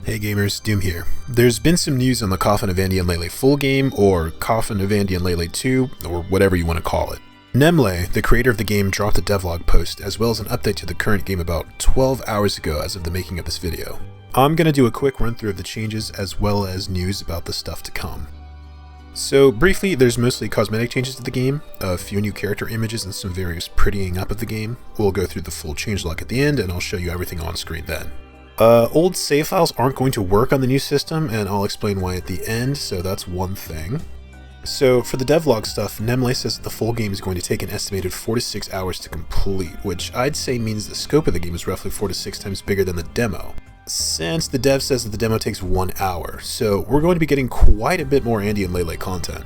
Hey gamers, Doom here. There's been some news on the Coffin of Andy and Leyley full game, or Coffin of Andy and Leyley 2, or whatever you want to call it. Nemlei, the creator of the game, dropped a devlog post, as well as an update to the current game about 12 hours ago as of the making of this video. I'm going to do a quick run through of the changes, as well as news about the stuff to come. So briefly, there's mostly cosmetic changes to the game, a few new character images and some various prettying up of the game. We'll go through the full changelog at the end, and I'll show you everything on screen then. Old save files aren't going to work on the new system, and I'll explain why at the end, so that's one thing. So for the devlog stuff, Nemlei says that the full game is going to take an estimated 4 to 6 hours to complete, which I'd say means the scope of the game is roughly 4 to 6 times bigger than the demo. Since the dev says that the demo takes 1 hour, so we're going to be getting quite a bit more Andy and Leyley content.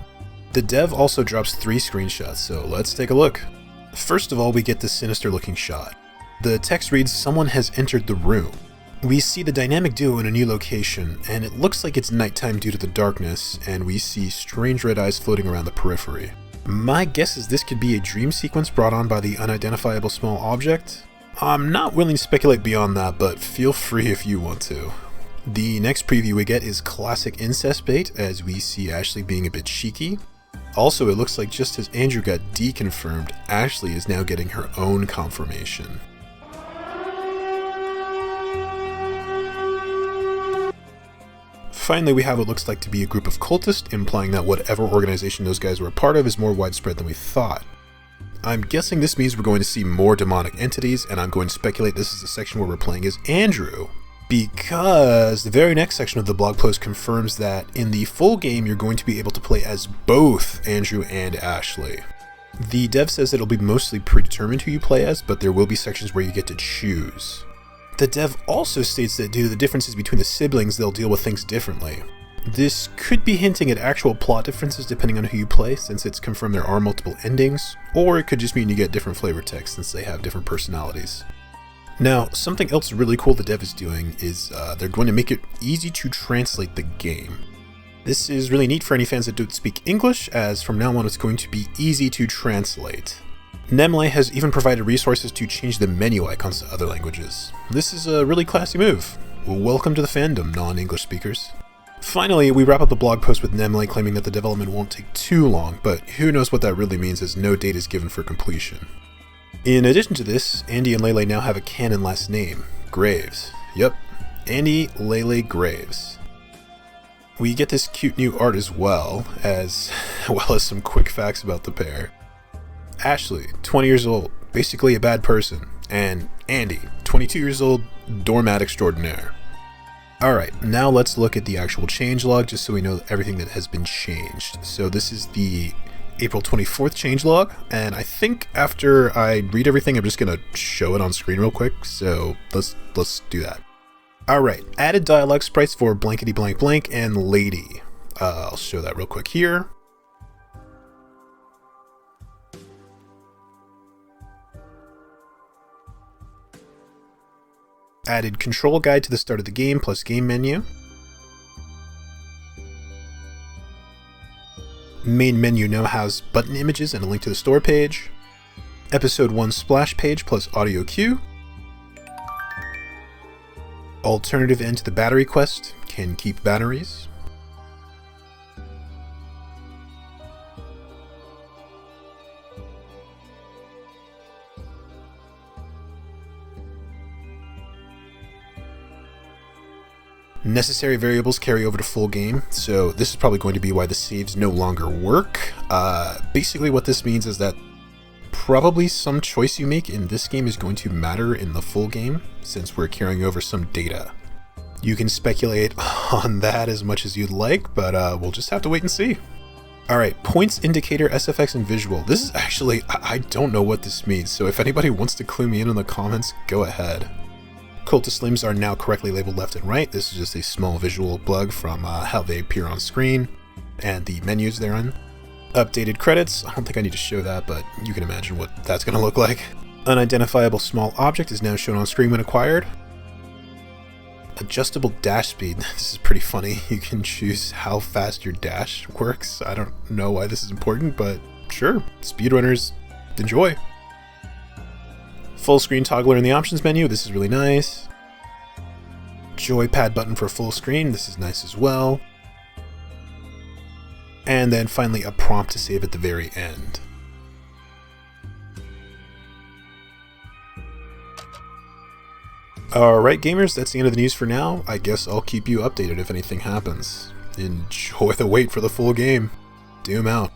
The dev also drops 3 screenshots, so let's take a look. First of all, we get this sinister looking shot. The text reads, "Someone has entered the room." We see the dynamic duo in a new location, and it looks like it's nighttime due to the darkness, and we see strange red eyes floating around the periphery. My guess is this could be a dream sequence brought on by the unidentifiable small object. I'm not willing to speculate beyond that, but feel free if you want to. The next preview we get is classic incest bait, as we see Ashley being a bit cheeky. Also, it looks like just as Andrew got deconfirmed, Ashley is now getting her own confirmation. Finally, we have what looks like to be a group of cultists, implying that whatever organization those guys were a part of is more widespread than we thought. I'm guessing this means we're going to see more demonic entities, and I'm going to speculate this is the section where we're playing as Andrew, because the very next section of the blog post confirms that in the full game you're going to be able to play as both Andrew and Ashley. The dev says it'll be mostly predetermined who you play as, but there will be sections where you get to choose. The dev also states that due to the differences between the siblings, they'll deal with things differently. This could be hinting at actual plot differences depending on who you play, since it's confirmed there are multiple endings, or it could just mean you get different flavor text since they have different personalities. Now, something else really cool the dev is doing is they're going to make it easy to translate the game. This is really neat for any fans that don't speak English, as from now on it's going to be easy to translate. Nemlei has even provided resources to change the menu icons to other languages. This is a really classy move. Welcome to the fandom, non-English speakers. Finally, we wrap up the blog post with Nemlei claiming that the development won't take too long, but who knows what that really means as no date is given for completion. In addition to this, Andy and Leyley now have a canon last name, Graves. Yep, Andy Leyley Graves. We get this cute new art as well as some quick facts about the pair. Ashley, 20 years old, basically a bad person, and Andy, 22 years old, doormat extraordinaire. Alright, now let's look at the actual changelog just so we know everything that has been changed. So this is the April 24th changelog, and I think after I read everything I'm just going to show it on screen real quick, so let's do that. Alright, added dialogue sprites for blankety blank blank and Lady. I'll show that real quick here. Added control guide to the start of the game plus game menu. Main menu now has button images and a link to the store page. Episode 1 splash page plus audio cue. Alternative end to the battery quest, can keep batteries. Necessary variables carry over to full game, so this is probably going to be why the saves no longer work. Basically what this means is that probably some choice you make in this game is going to matter in the full game, since we're carrying over some data. You can speculate on that as much as you'd like, but we'll just have to wait and see. Alright, points indicator, SFX, and visual. This is actually, I don't know what this means, so if anybody wants to clue me in the comments, go ahead. Cultist limbs are now correctly labeled left and right. This is just a small visual bug from how they appear on screen and the menus they're in. Updated credits, I don't think I need to show that, but you can imagine what that's going to look like. Unidentifiable small object is now shown on screen when acquired. Adjustable dash speed, this is pretty funny. You can choose how fast your dash works. I don't know why this is important, but sure, speedrunners, enjoy. Full screen toggler in the options menu, this is really nice. joypad button for full screen. This is nice as well. And then finally a prompt to save at the very end. Alright gamers, that's the end of the news for now. I guess I'll keep you updated if anything happens. Enjoy the wait for the full game. Doom out.